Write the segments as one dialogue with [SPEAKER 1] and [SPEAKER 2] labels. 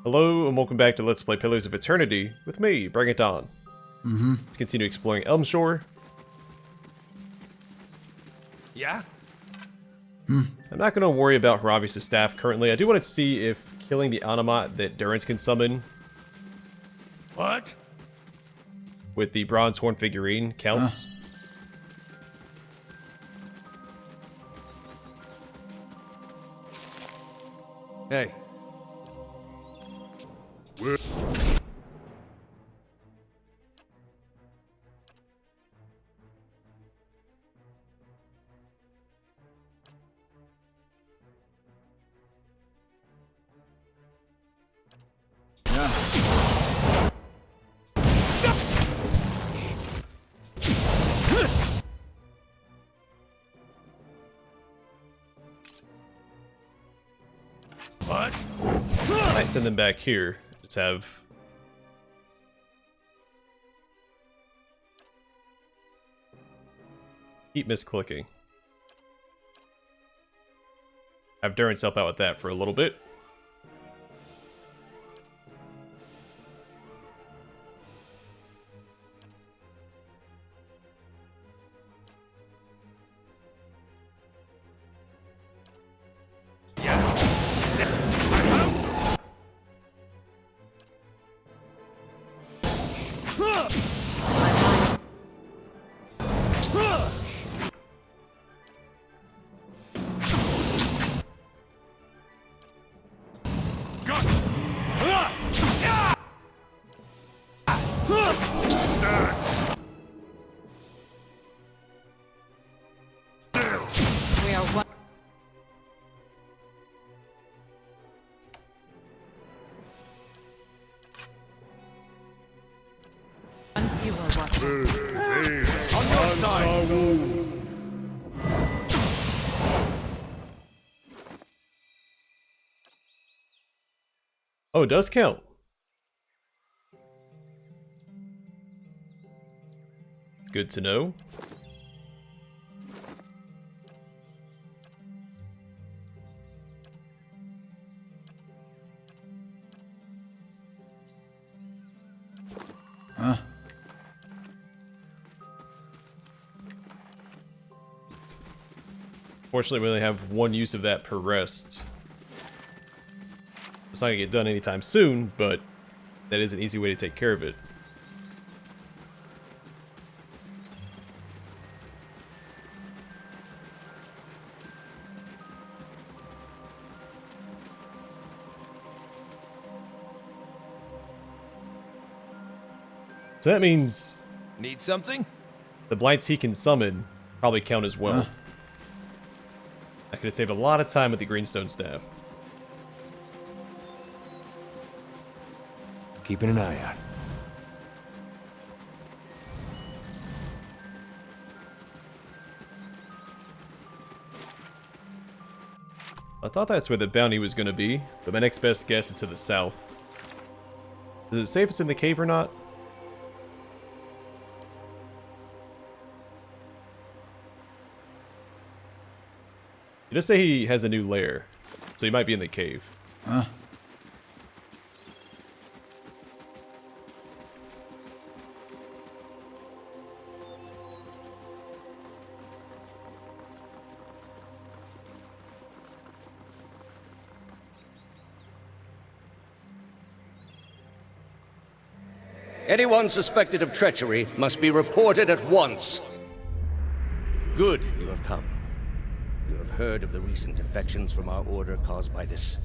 [SPEAKER 1] Hello and welcome back to Let's Play Pillars of Eternity with me, Bring It On. Let's continue exploring Elmshore.
[SPEAKER 2] Yeah?
[SPEAKER 1] I'm not going to worry her obvious staff currently. I do want to see if killing the Animat that Durance can summon
[SPEAKER 2] What?
[SPEAKER 1] with the bronze horn figurine counts.
[SPEAKER 2] Hey. What?
[SPEAKER 1] I send them back here. Just have... Keep misclicking. Have Durance help out with that for a little bit.
[SPEAKER 2] On your side!
[SPEAKER 1] Oh, it does count. It's good to know. Fortunately, we only have one use of that per rest. It's not gonna get done anytime soon, but that is an easy way to take care of it. So that means
[SPEAKER 2] Need something?
[SPEAKER 1] the blights he can summon probably count as well. I could have saved a lot of time with the greenstone staff.
[SPEAKER 2] Keeping an eye out.
[SPEAKER 1] I thought that's where the bounty was going to be, but my next best guess is to the south. Does it say if it's in the cave or not? It does say he has a new lair, so he might be in the cave.
[SPEAKER 3] Anyone suspected of treachery must be reported at once. Good, you have come. You have heard of the recent defections from our order caused by this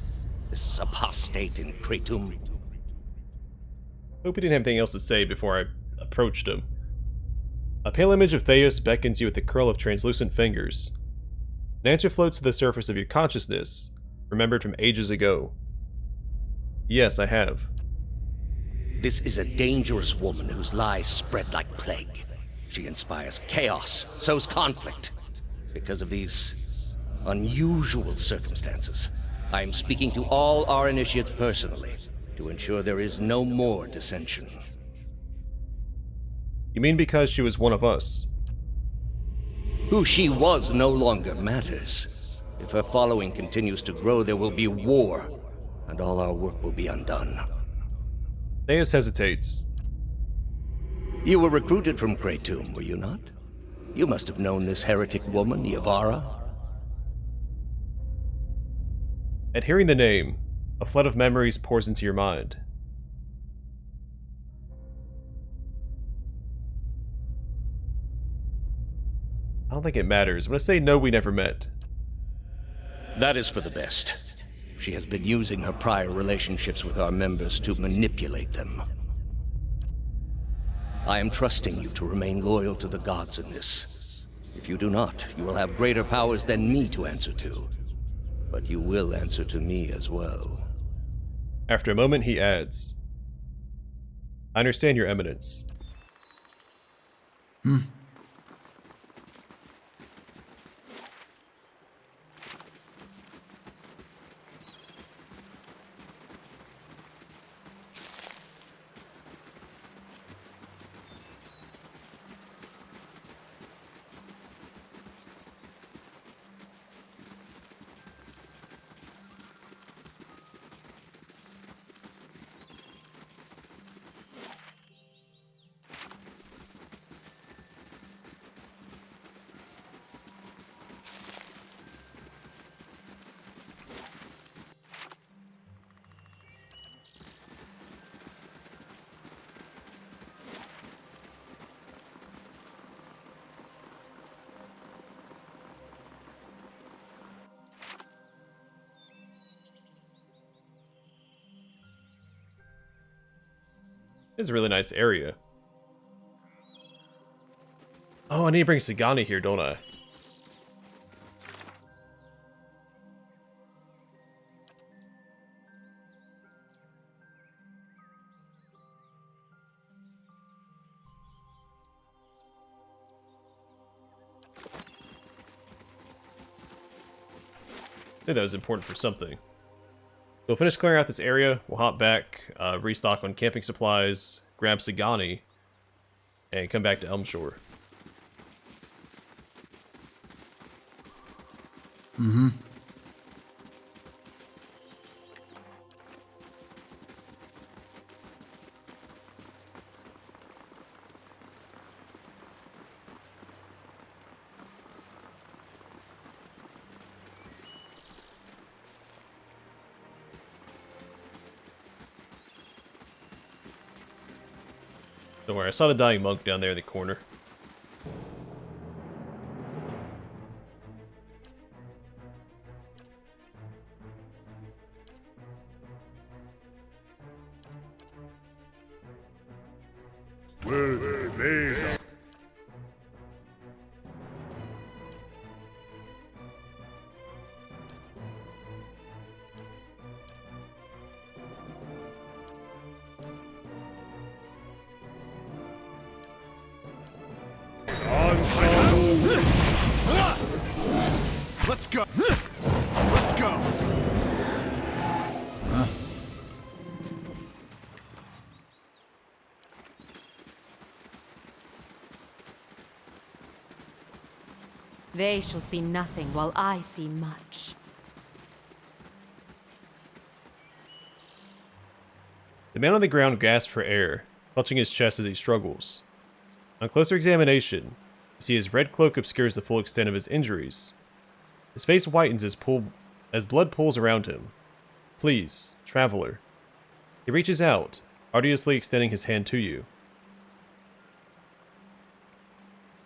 [SPEAKER 3] apostate in Kratom.
[SPEAKER 1] Hope he didn't have anything else to say before I approached him. A pale image of Theos beckons you with a curl of translucent fingers. An answer floats to the surface of your consciousness, remembered from ages ago. Yes, I have.
[SPEAKER 3] This is a dangerous woman whose lies spread like plague. She inspires chaos, sows conflict. Because of these unusual circumstances, I am speaking to all our initiates personally to ensure there is no more dissension.
[SPEAKER 1] You mean because she was one of us?
[SPEAKER 3] Who she was no longer matters. If her following continues to grow, there will be war. and all our work will be undone.
[SPEAKER 1] Theus hesitates.
[SPEAKER 3] You were recruited from Kratom, were you not? You must have known this heretic woman, Yavara.
[SPEAKER 1] At hearing the name, a flood of memories pours into your mind. I don't think it matters. I'm gonna say no, we never met.
[SPEAKER 3] That is for the best. She has been using her prior relationships with our members to manipulate them. I am trusting you to remain loyal to the gods in this. If you do not, you will have greater powers than me to answer to. But you will answer to me as well.
[SPEAKER 1] After a moment, he adds, I understand, Your Eminence. This is a really nice area. Oh, I need to bring Sagani here, don't I? I think that was important for something. We'll finish clearing out this area, we'll hop back, restock on camping supplies, grab Sagani, and come back to Elmshore. Don't worry, I saw the dying monk down there in the corner.
[SPEAKER 2] Let's go. Let's go.
[SPEAKER 4] They shall see nothing while I see much.
[SPEAKER 1] The man on the ground gasps for air, clutching his chest as he struggles. On closer examination, you see his red cloak obscures the full extent of his injuries. His face whitens as blood pools around him. Please, traveler. He reaches out, arduously extending his hand to you.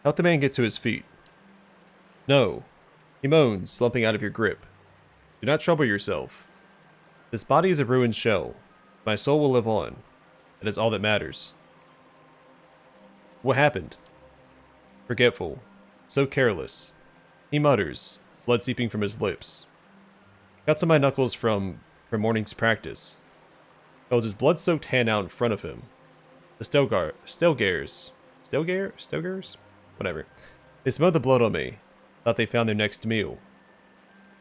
[SPEAKER 1] Help the man get to his feet. No, he moans, slumping out of your grip. Do not trouble yourself. This body is a ruined shell. My soul will live on. That is all that matters. What happened? Forgetful. So careless. He mutters, blood seeping from his lips. Cuts on my knuckles from morning's practice. Holds his blood-soaked hand out in front of him. The Stelgairs? Whatever. They smelled the blood on me. Thought they found their next meal.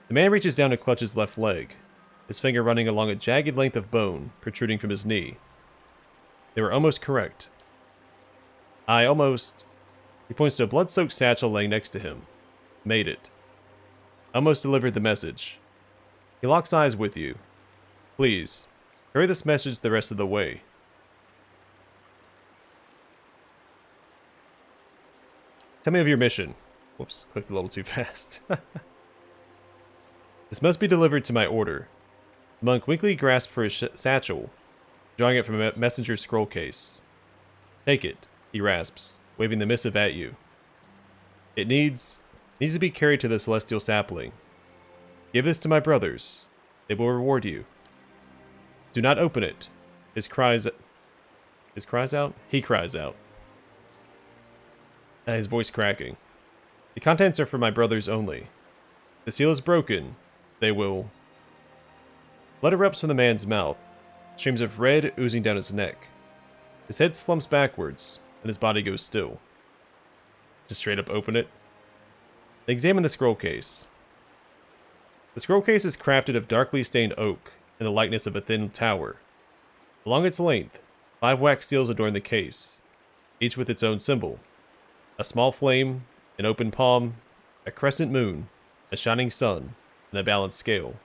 [SPEAKER 1] The man reaches down to clutch his left leg, his finger running along a jagged length of bone protruding from his knee. They were almost correct. He points to a blood-soaked satchel laying next to him. Made it. Almost delivered the message. He locks eyes with you. Please, carry this message the rest of the way. Tell me of your mission. Whoops, clicked a little too fast. This must be delivered to my order. The monk weakly grasped for his satchel, drawing it from a messenger's scroll case. Take it, he rasps, waving the missive at you. It needs to be carried to the celestial sapling. Give this to my brothers. They will reward you. Do not open it. He cries out. His voice cracking. The contents are for my brothers only. The seal is broken. They will... Blood erupts from the man's mouth, streams of red oozing down his neck. His head slumps backwards, and his body goes still. Just straight up open it. They examine the scroll case. The scroll case is crafted of darkly stained oak, in the likeness of a thin tower. Along its length, 5 wax seals adorn the case, each with its own symbol. A small flame, an open palm, a crescent moon, a shining sun, and a balanced scale.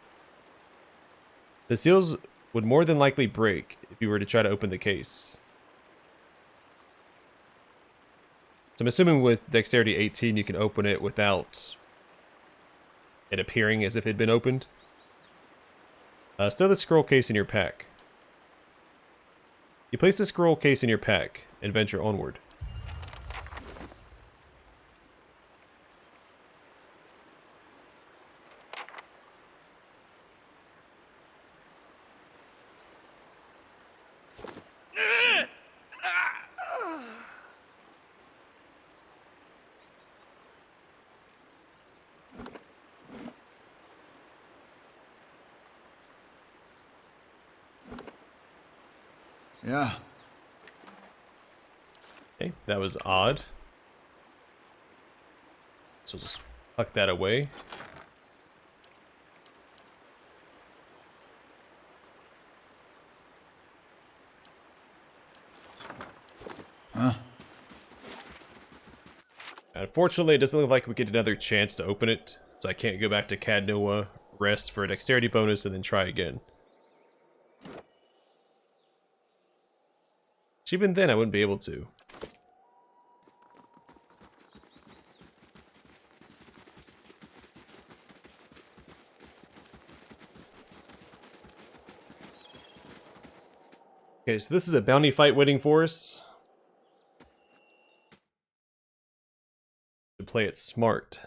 [SPEAKER 1] The seals would more than likely break if you were to try to open the case. So I'm assuming with Dexterity 18 you can open it without it appearing as if it had been opened. Stow the scroll case in your pack. You place the scroll case in your pack and venture onward.
[SPEAKER 2] Yeah.
[SPEAKER 1] Okay, that was odd. So we'll just tuck that away.
[SPEAKER 2] Huh?
[SPEAKER 1] Unfortunately, it doesn't look like we get another chance to open it, so I can't go back to Caed Nua, rest for a dexterity bonus, and then try again. Which even then, I wouldn't be able to. Okay, so this is a bounty fight waiting for us. To play it smart.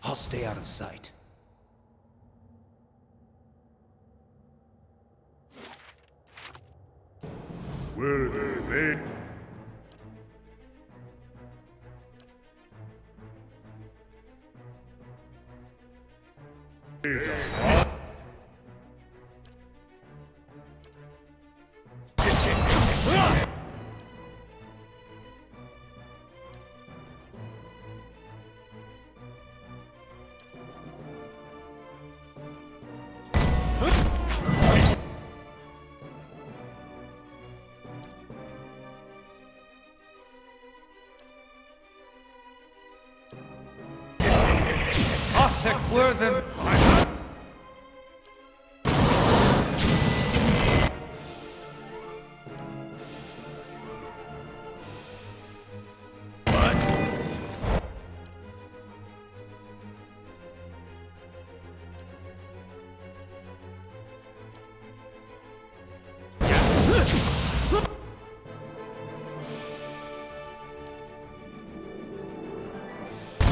[SPEAKER 5] I'll stay out of sight.
[SPEAKER 2] Will they make?
[SPEAKER 5] Worthen.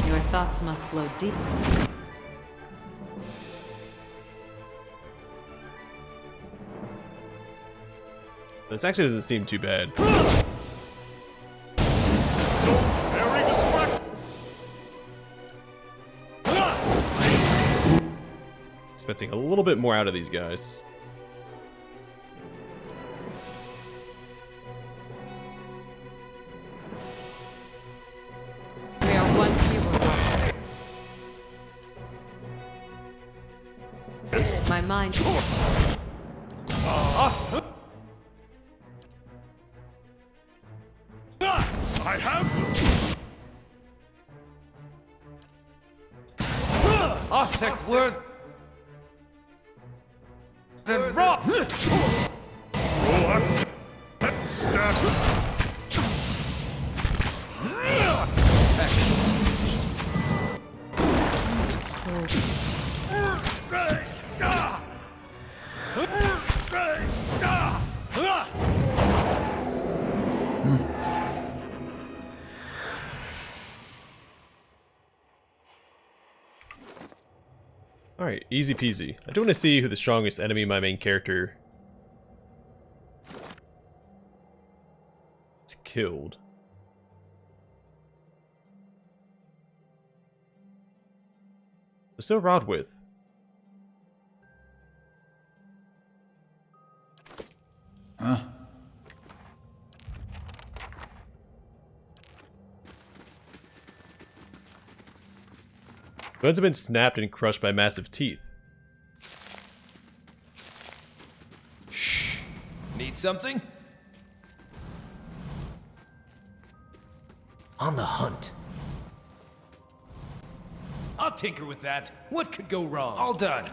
[SPEAKER 4] Your thoughts must flow deep.
[SPEAKER 1] This actually doesn't seem too bad.
[SPEAKER 2] So very distracting.
[SPEAKER 1] Expecting a little bit more out of these guys.
[SPEAKER 4] We are one fewer. find you.
[SPEAKER 2] I have.
[SPEAKER 5] Offsec worth than raw.
[SPEAKER 2] Proactive. Stab.
[SPEAKER 1] Alright, easy peasy. I do want to see who the strongest enemy my main character is killed. What's so rod with?
[SPEAKER 2] Huh?
[SPEAKER 1] Bones have been snapped and crushed by massive teeth.
[SPEAKER 5] Need something? On the hunt. I'll tinker with that. What could go wrong? All done.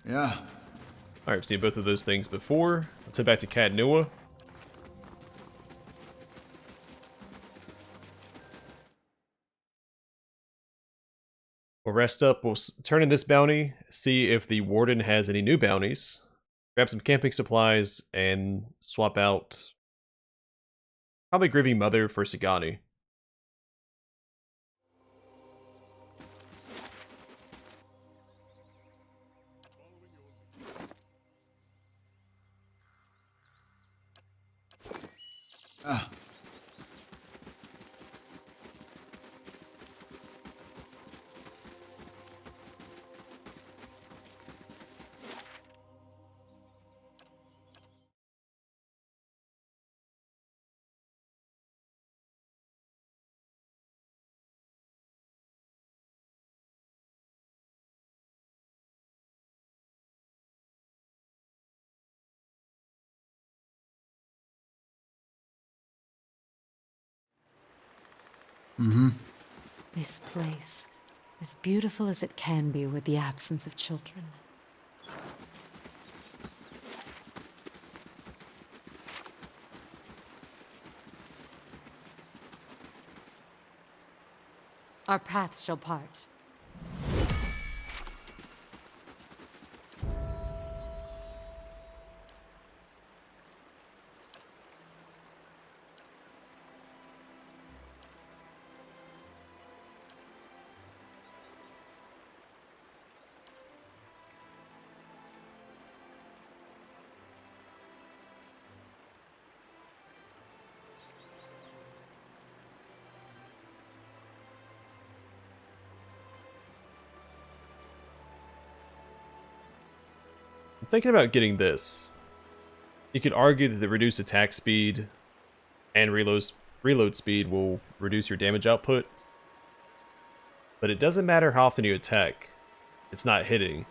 [SPEAKER 2] Yeah.
[SPEAKER 1] Alright, I've seen both of those things before. Let's head back to Caed Nua. We'll rest up, we'll turn in this bounty, see if the warden has any new bounties, grab some camping supplies, and swap out probably Grieving Mother for Sagani.
[SPEAKER 2] Ah.
[SPEAKER 4] This place, as beautiful as it can be with the absence of children. Our paths shall part.
[SPEAKER 1] I'm thinking about getting this. You could argue that the reduced attack speed and reload speed will reduce your damage output, but it doesn't matter how often you attack. It's not hitting.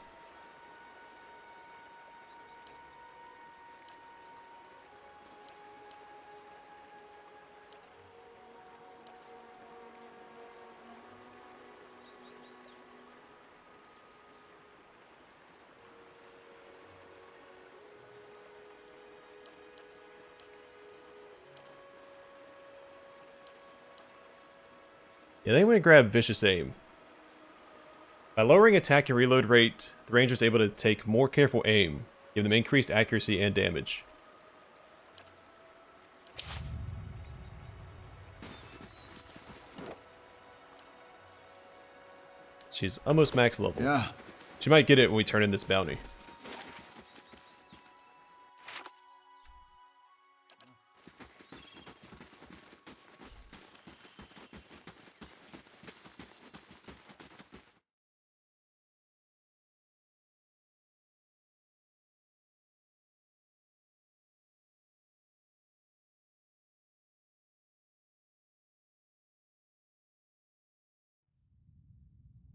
[SPEAKER 1] Yeah, then we grab Vicious Aim. By lowering attack and reload rate, the ranger is able to take more careful aim, giving them increased accuracy and damage. She's almost max level.
[SPEAKER 2] Yeah.
[SPEAKER 1] She might get it when we turn in this bounty.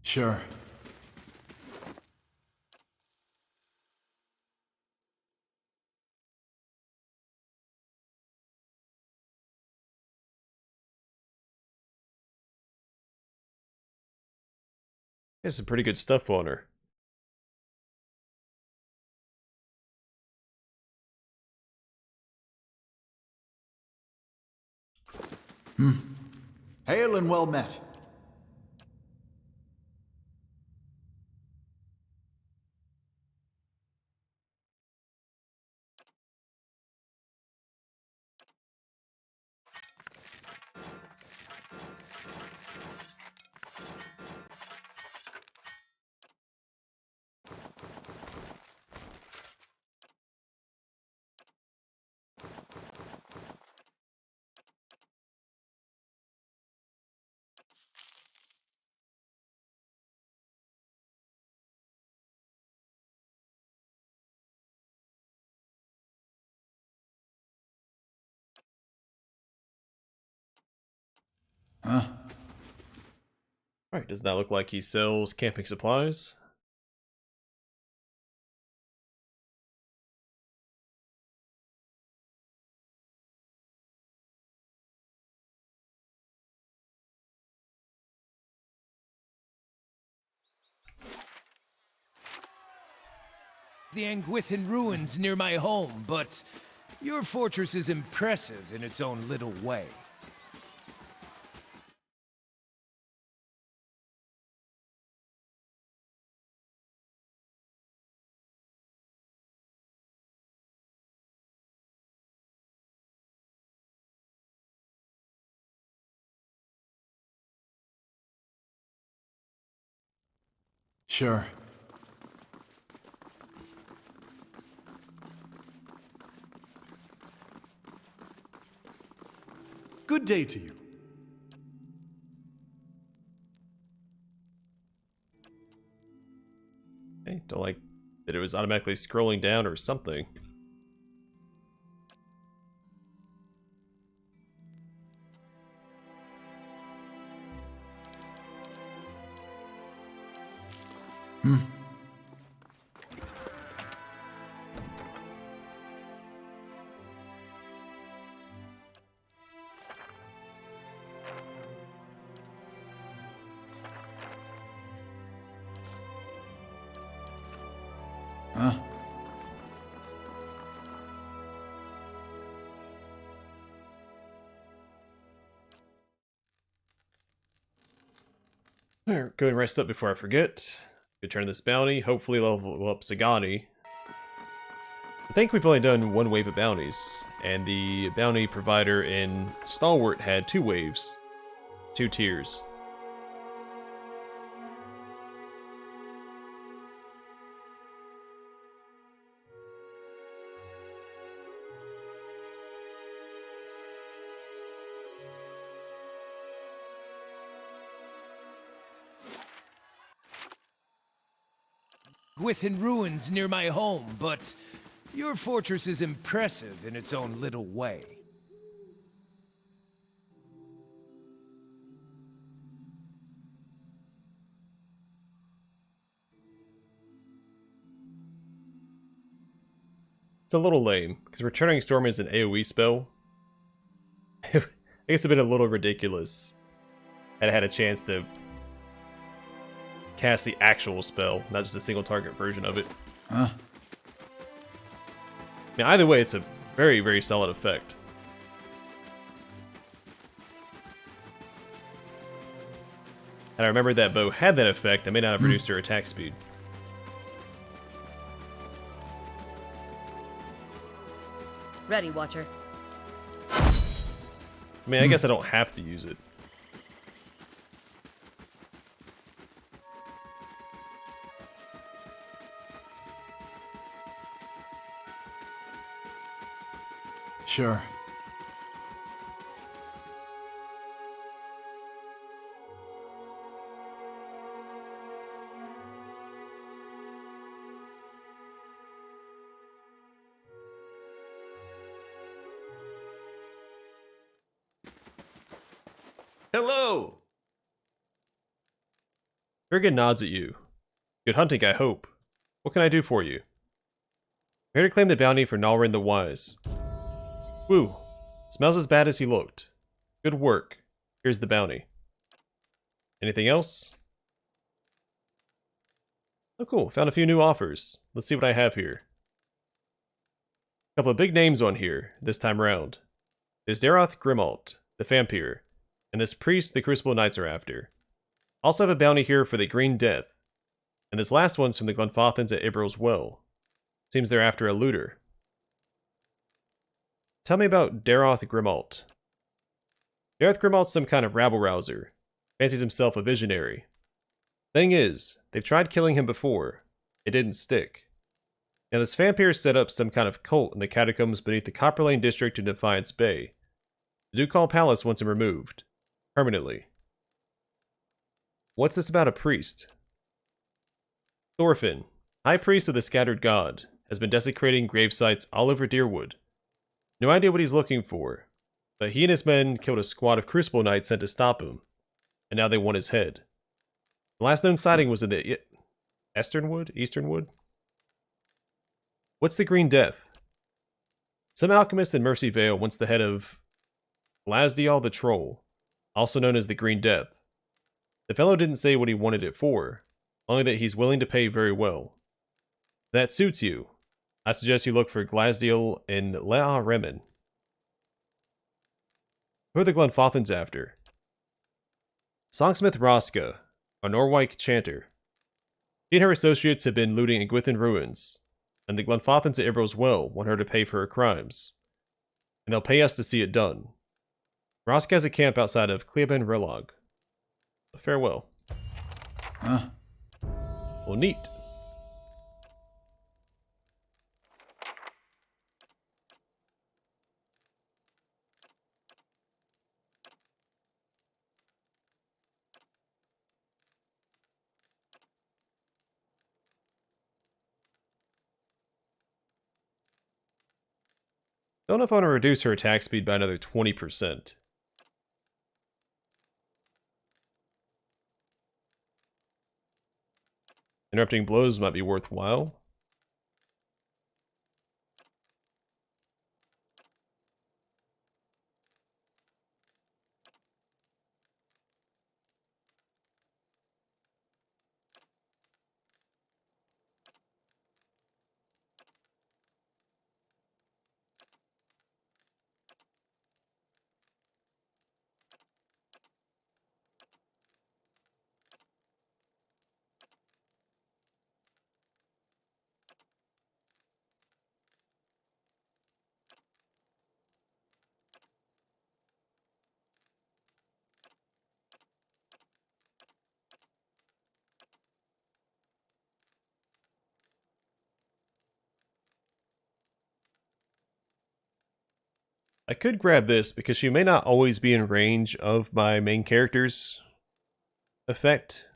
[SPEAKER 2] Sure.
[SPEAKER 1] There's some pretty good stuff on her.
[SPEAKER 2] Hail and well met. Huh?
[SPEAKER 1] Alright, does that look like he sells camping supplies?
[SPEAKER 5] The Anguithan ruins near my home, but your fortress is impressive in its own little way.
[SPEAKER 2] Sure. Good day to you.
[SPEAKER 1] Okay, don't like that it was automatically scrolling down or something.
[SPEAKER 2] Huh?
[SPEAKER 1] Alright, go and rest up before I forget. Return this bounty, hopefully level up Sagani. I think we've only done one wave of bounties, and the bounty provider in Stalwart had 2 waves. 2 tiers.
[SPEAKER 5] Anguithan ruins near my home, but your fortress is impressive in its own little way.
[SPEAKER 1] It's a little lame, because Returning Storm is an AoE spell. I guess it's been a little ridiculous. Had I had a chance to cast the actual spell, not just a single target version of it.
[SPEAKER 2] Huh?
[SPEAKER 1] I mean, either way, it's a very, very solid effect. And I remember that bow had that effect, I may not have reduced her attack speed.
[SPEAKER 4] Ready, Watcher.
[SPEAKER 1] I mean, I guess I don't have to use it.
[SPEAKER 2] Sure.
[SPEAKER 3] Hello!
[SPEAKER 1] Friggin nods at you. Good hunting, I hope. What can I do for you? I'm here to claim the bounty for Nalrend the Wise. Woo. Smells as bad as he looked. Good work. Here's the bounty. Anything else? Oh cool, found a few new offers. Let's see what I have here. A couple of big names on here, this time around. There's Daroth Grimalt, the vampire, and this priest the Crucible Knights are after. Also have a bounty here for the Green Death, and this last one's from the Glenfothans at Ibril's Well. Seems they're after a looter. Tell me about Daroth Grimalt. Daroth Grimalt's some kind of rabble-rouser. Fancies himself a visionary. Thing is, they've tried killing him before. It didn't stick. Now this vampire set up some kind of cult in the catacombs beneath the Copper Lane district in Defiance Bay. The Ducal Palace wants him removed. Permanently. What's this about a priest? Thorfinn, High Priest of the Scattered God, has been desecrating grave sites all over Deerwood. No idea what he's looking for, but he and his men killed a squad of Crucible Knights sent to stop him, and now they want his head. The last known sighting was in the Easternwood? What's the Green Death? Some alchemist in Mercy Vale wants the head of Glasdial the Troll, also known as the Green Death. The fellow didn't say what he wanted it for, only that he's willing to pay very well. If that suits you, I suggest you look for Glasdial in Lea Remen. Who are the Glenfothans after? Songsmith Roska, a Norwike chanter. She and her associates have been looting Engwithan ruins, and the Glenfothans at Ibril's Well want her to pay for her crimes. And they'll pay us to see it done. Roska has a camp outside of Cleoben Rilog. Farewell.
[SPEAKER 2] Huh?
[SPEAKER 1] Well, neat. Don't know if I want to reduce her attack speed by another 20%. Interrupting blows might be worthwhile. I could grab this because she may not always be in range of my main character's effect.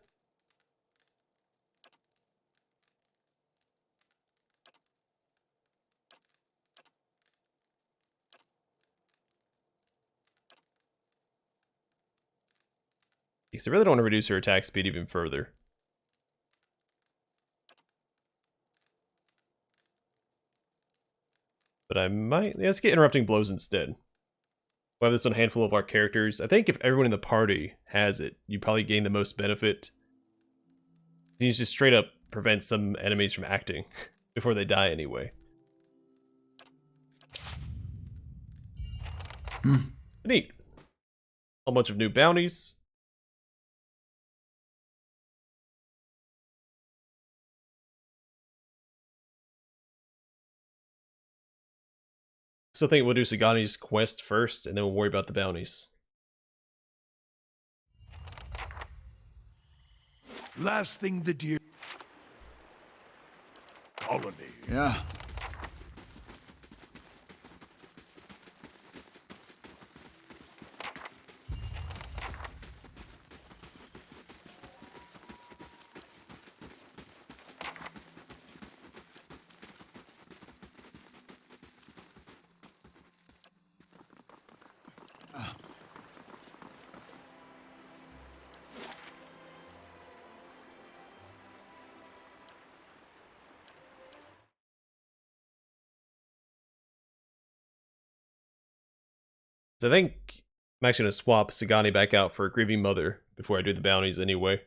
[SPEAKER 1] Because I really don't want to reduce her attack speed even further. But I might... Let's get interrupting blows instead. We'll have this on a handful of our characters. I think if everyone in the party has it, you probably gain the most benefit. You just straight up prevent some enemies from acting before they die anyway. Neat. A bunch of new bounties. Still think we'll do Sagani's quest first, and then we'll worry about the bounties.
[SPEAKER 6] Last thing the deer colony.
[SPEAKER 2] Yeah.
[SPEAKER 1] So I think I'm actually going to swap Sagani back out for Grieving Mother before I do the bounties anyway.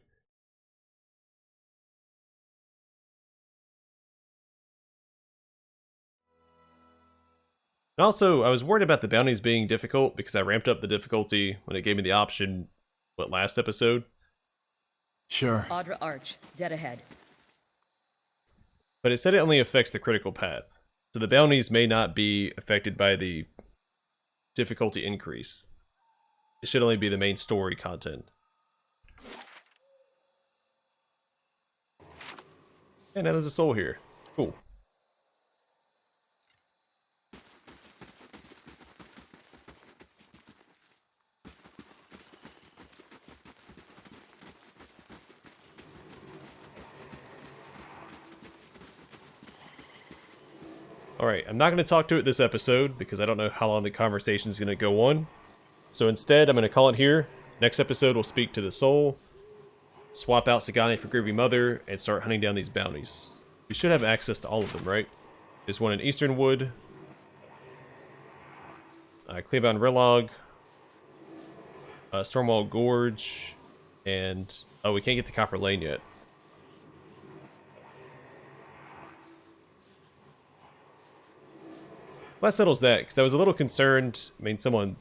[SPEAKER 1] And also, I was worried about the bounties being difficult because I ramped up the difficulty when it gave me the option, last episode?
[SPEAKER 2] Sure.
[SPEAKER 7] Audra Arch, dead ahead.
[SPEAKER 1] But it said it only affects the critical path. So the bounties may not be affected by the difficulty increase. It should only be the main story content. And now there's a soul here. Cool. Alright, I'm not going to talk to it this episode because I don't know how long the conversation is going to go on. So instead, I'm going to call it here. Next episode, we'll speak to the soul, swap out Sagani for Grieving Mother, and start hunting down these bounties. We should have access to all of them, right? There's one in Easternwood, Cleavon Rilog, Stormwall Gorge, and... oh, we can't get to Copper Lane yet. Well, that settles that, because I was a little concerned. I mean, someone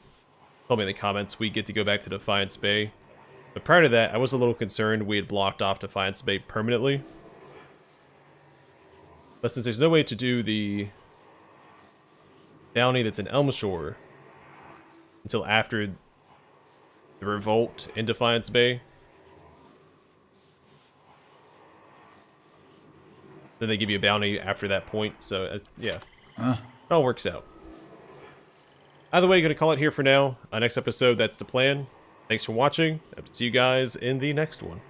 [SPEAKER 1] told me in the comments we get to go back to Defiance Bay. But prior to that, I was a little concerned we had blocked off Defiance Bay permanently. But since there's no way to do the bounty that's in Elmshore until after the revolt in Defiance Bay, then they give you a bounty after that point, so yeah. It all works out. Either way, gonna call it here for now. Next episode, that's the plan. Thanks for watching. Hope to see you guys in the next one.